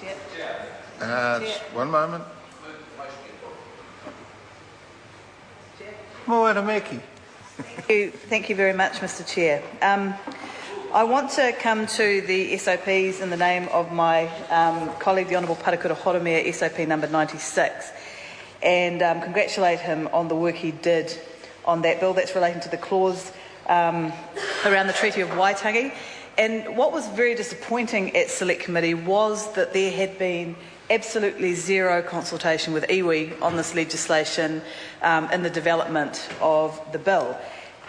Chair. One moment. Moana Meki. Thank you very much, Mr. Chair. I want to come to the SOPs in the name of my colleague, the Honourable Parakura Horomia, SOP number 96, and congratulate him on the work he did on that bill that's relating to the clause around the Treaty of Waitangi. And what was very disappointing at Select Committee was that there had been absolutely zero consultation with iwi on this legislation in the development of the bill.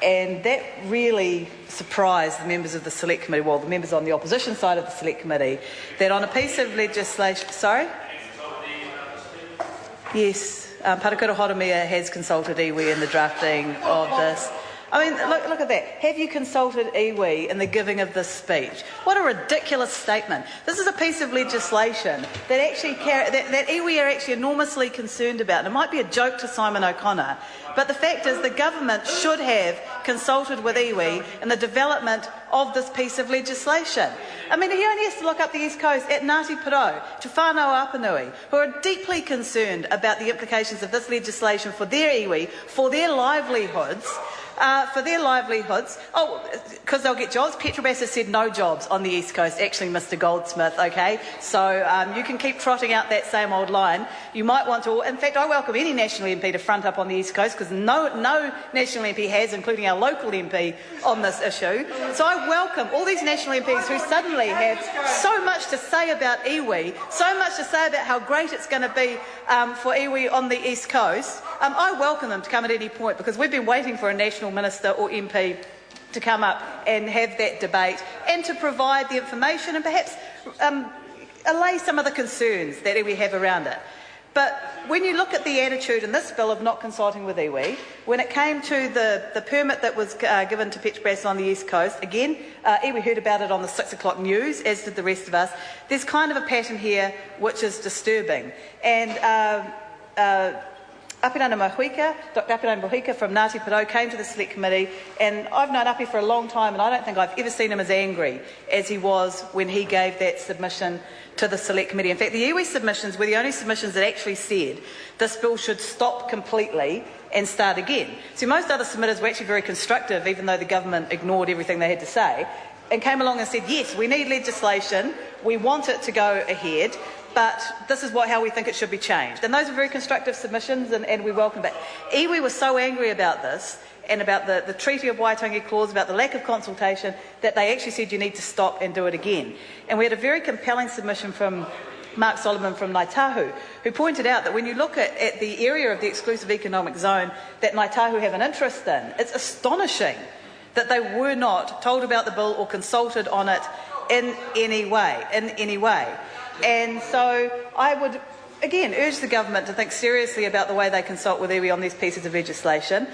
And that really surprised the members of the Select Committee, well, the members on the opposition side of the Select Committee, that on a piece of legislation... Sorry? Yes, Parakura Horomia has consulted iwi in the drafting of this. I mean, look at that. Have you consulted iwi in the giving of this speech? What a ridiculous statement. This is a piece of legislation that actually that iwi are actually enormously concerned about. And it might be a joke to Simon O'Connor, but the fact is the government should have consulted with iwi in the development of this piece of legislation. I mean, he only has to look up the East Coast at Ngāti Porou, Te Whānau Apanui, who are deeply concerned about the implications of this legislation for their iwi, for their livelihoods. Oh, because they'll get jobs. Petrobras has said no jobs on the East Coast. Actually, Mr. Goldsmith, okay? So you can keep trotting out that same old line. You might want to... In fact, I welcome any National MP to front up on the East Coast, because no National MP has, including our local MP, on this issue. So I welcome all these National MPs who suddenly have so much to say about iwi, so much to say about how great it's going to be for iwi on the East Coast. I welcome them to come at any point, because we've been waiting for a National Minister or MP to come up and have that debate and to provide the information and perhaps allay some of the concerns that we have around it. But when you look at the attitude in this bill of not consulting with iwi, when it came to the permit that was given to Petrobras on the East Coast, again, iwi heard about it on the 6 o'clock news, as did the rest of us. There's kind of a pattern here which is disturbing. And Apirana Mahuika, Dr. Apirana Mahuika from Ngāti Porou came to the Select Committee, and I've known Api for a long time, and I don't think I've ever seen him as angry as he was when he gave that submission to the Select Committee. In fact, the iwi submissions were the only submissions that actually said this bill should stop completely and start again. So most other submitters were actually very constructive, even though the government ignored everything they had to say, and came along and said, yes, we need legislation, we want it to go ahead, but this is how we think it should be changed. And those are very constructive submissions, and we welcome that. Iwi was so angry about this and about the Treaty of Waitangi clause, about the lack of consultation, that they actually said you need to stop and do it again. And we had a very compelling submission from Mark Solomon from Ngāi Tahu, who pointed out that when you look at the area of the exclusive economic zone that Ngāi Tahu have an interest in, it's astonishing that they were not told about the bill or consulted on it in any way. And so I would, again, urge the government to think seriously about the way they consult with iwi on these pieces of legislation.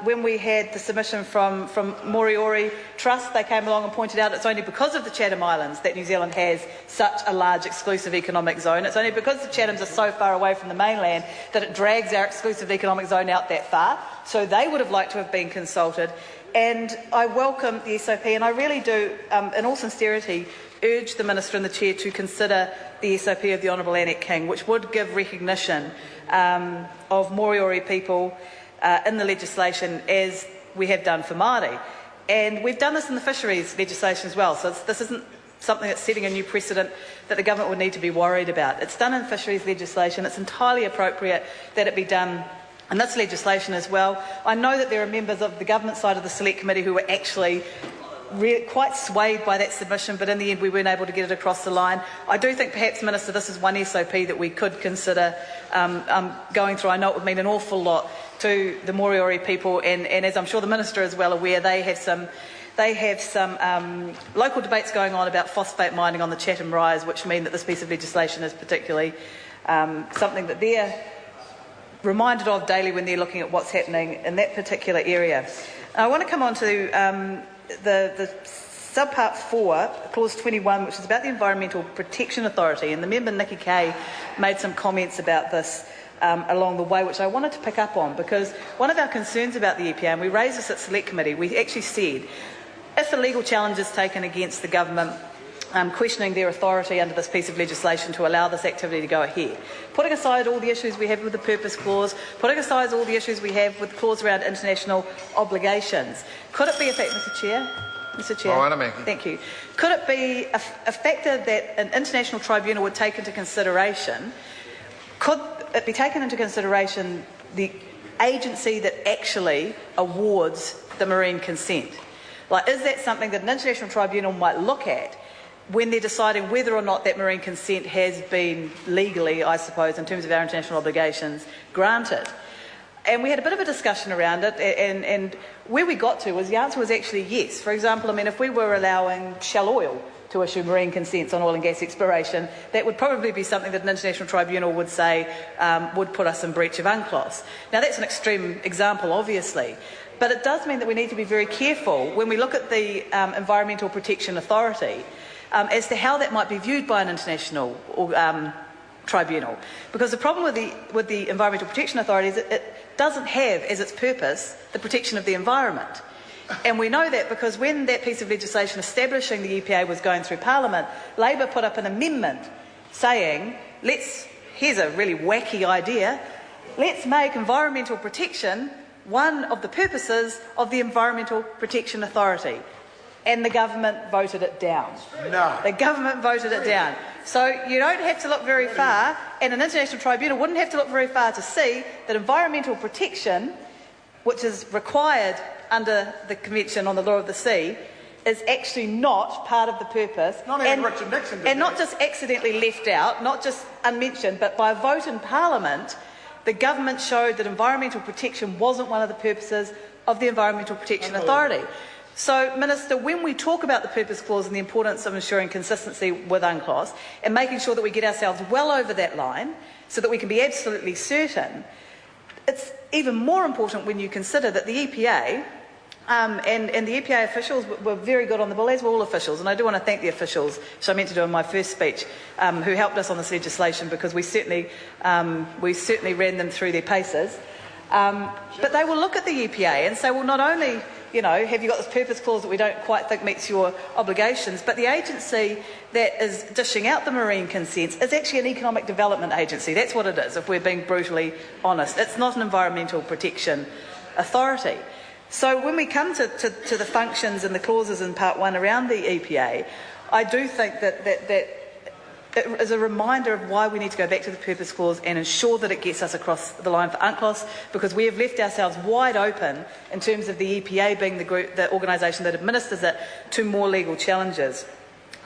When we had the submission from Moriori Trust, they came along and pointed out it's only because of the Chatham Islands that New Zealand has such a large exclusive economic zone. It's only because the Chathams are so far away from the mainland that it drags our exclusive economic zone out that far. So they would have liked to have been consulted. And I welcome the SOP, and I really do, in all sincerity, urge the Minister and the Chair to consider the SOP of the Honourable Annette King, which would give recognition of Moriori people in the legislation, as we have done for Māori. And we've done this in the fisheries legislation as well, so this isn't something that's setting a new precedent that the government would need to be worried about. It's done in fisheries legislation. It's entirely appropriate that it be done in this legislation as well. I know that there are members of the government side of the Select Committee who were actually quite swayed by that submission, but in the end we weren't able to get it across the line. I do think perhaps, Minister, this is one SOP that we could consider going through. I know it would mean an awful lot to the Moriori people, and as I'm sure the Minister is well aware, they have some local debates going on about phosphate mining on the Chatham Rise, which mean that this piece of legislation is particularly something that they're reminded of daily when they're looking at what's happening in that particular area. I want to come on to the subpart 4, clause 21, which is about the Environmental Protection Authority, and the member Nikki Kay made some comments about this along the way, which I wanted to pick up on, because one of our concerns about the EPA, and we raised this at Select Committee, we actually said if a legal challenge is taken against the government questioning their authority under this piece of legislation to allow this activity to go ahead. Putting aside all the issues we have with the purpose clause, putting aside all the issues we have with the clause around international obligations, could it be a fact, Mr Chair? Mr Chair, thank you. Could it be a factor that an international tribunal would take into consideration? Could it be taken into consideration the agency that actually awards the marine consent? Like, is that something that an international tribunal might look at when they're deciding whether or not that marine consent has been legally, I suppose, in terms of our international obligations, granted? And we had a bit of a discussion around it, and where we got to was the answer was actually yes. For example, I mean, if we were allowing Shell Oil to issue marine consents on oil and gas exploration, that would probably be something that an international tribunal would say would put us in breach of UNCLOS. Now, that's an extreme example, obviously, but it does mean that we need to be very careful when we look at the Environmental Protection Authority as to how that might be viewed by an international tribunal. Because the problem with the Environmental Protection Authority is that it doesn't have as its purpose the protection of the environment. And we know that because when that piece of legislation establishing the EPA was going through Parliament, Labor put up an amendment saying, here's a really wacky idea, let's make environmental protection one of the purposes of the Environmental Protection Authority. And the government voted it down. No. The government voted it down. So you don't have to look very far, and an international tribunal wouldn't have to look very far to see that environmental protection, which is required under the Convention on the Law of the Sea, is actually not part of the purpose. Not even Richard Nixon did and not just accidentally left out, not just unmentioned, but by a vote in Parliament, the government showed that environmental protection wasn't one of the purposes of the Environmental Protection Authority. So, Minister, when we talk about the Purpose Clause and the importance of ensuring consistency with UNCLOS and making sure that we get ourselves well over that line so that we can be absolutely certain, it's even more important when you consider that the EPA and the EPA officials were very good on the ball, as were all officials, and I do want to thank the officials, which I meant to do in my first speech, who helped us on this legislation, because we certainly ran them through their paces. But they will look at the EPA and say, well, not only have you got this purpose clause that we don't quite think meets your obligations, but the agency that is dishing out the marine consents is actually an economic development agency. That's what it is, if we're being brutally honest. It's not an environmental protection authority. So when we come to the functions and the clauses in Part 1 around the EPA, I do think that it is a reminder of why we need to go back to the Purpose Clause and ensure that it gets us across the line for UNCLOS, because we have left ourselves wide open in terms of the EPA being the organisation that administers it to more legal challenges.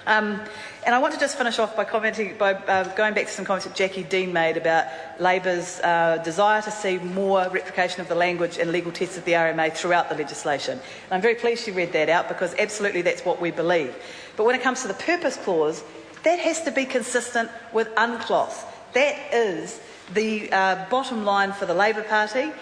And I want to just finish off by going back to some comments that Jackie Dean made about Labor's desire to see more replication of the language and legal tests of the RMA throughout the legislation. And I'm very pleased she read that out, because absolutely that's what we believe. But when it comes to the Purpose Clause, that has to be consistent with UNCLOS. That is the bottom line for the Labor Party.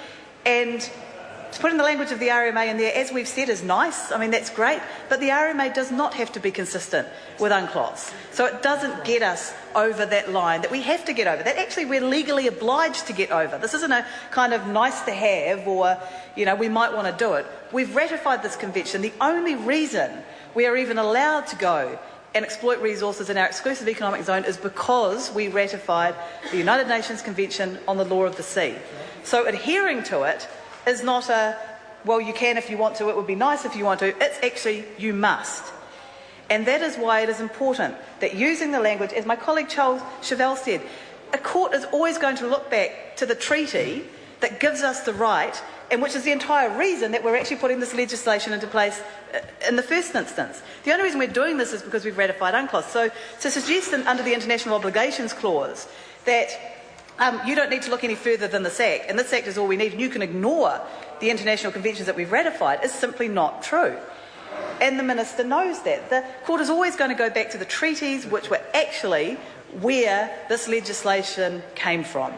And to put in the language of the RMA in there, as we've said, is nice. I mean, that's great. But the RMA does not have to be consistent with UNCLOS. So it doesn't get us over that line that we have to get over, that actually we're legally obliged to get over. This isn't a kind of nice to have, or, we might want to do it. We've ratified this convention. The only reason we are even allowed to go and exploit resources in our exclusive economic zone is because we ratified the United Nations Convention on the Law of the Sea. So adhering to it is not well, you can if you want to, it would be nice if you want to. It's actually, you must. And that is why it is important that using the language, as my colleague Charles Chauvel said, a court is always going to look back to the treaty that gives us the right, and which is the entire reason that we're actually putting this legislation into place in the first instance. The only reason we're doing this is because we've ratified UNCLOS. So to suggest under the International Obligations Clause that you don't need to look any further than this Act, and this Act is all we need, and you can ignore the international conventions that we've ratified, is simply not true. And the Minister knows that. The Court is always going to go back to the treaties, which were actually where this legislation came from,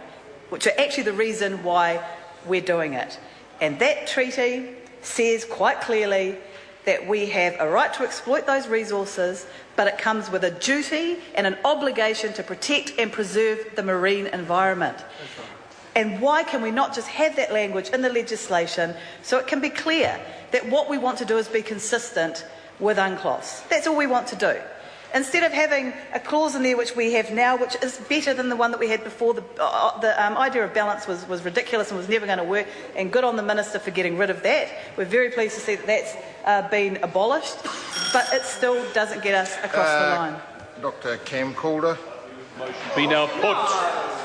which are actually the reason why we're doing it. And that treaty says quite clearly that we have a right to exploit those resources, but it comes with a duty and an obligation to protect and preserve the marine environment. And why can we not just have that language in the legislation so it can be clear that what we want to do is be consistent with UNCLOS? That's all we want to do. Instead of having a clause in there which we have now, which is better than the one that we had before, the idea of balance was ridiculous and was never going to work, and good on the Minister for getting rid of that. We're very pleased to see that that's been abolished, but it still doesn't get us across the line. Dr. Cam Calder. Be now put.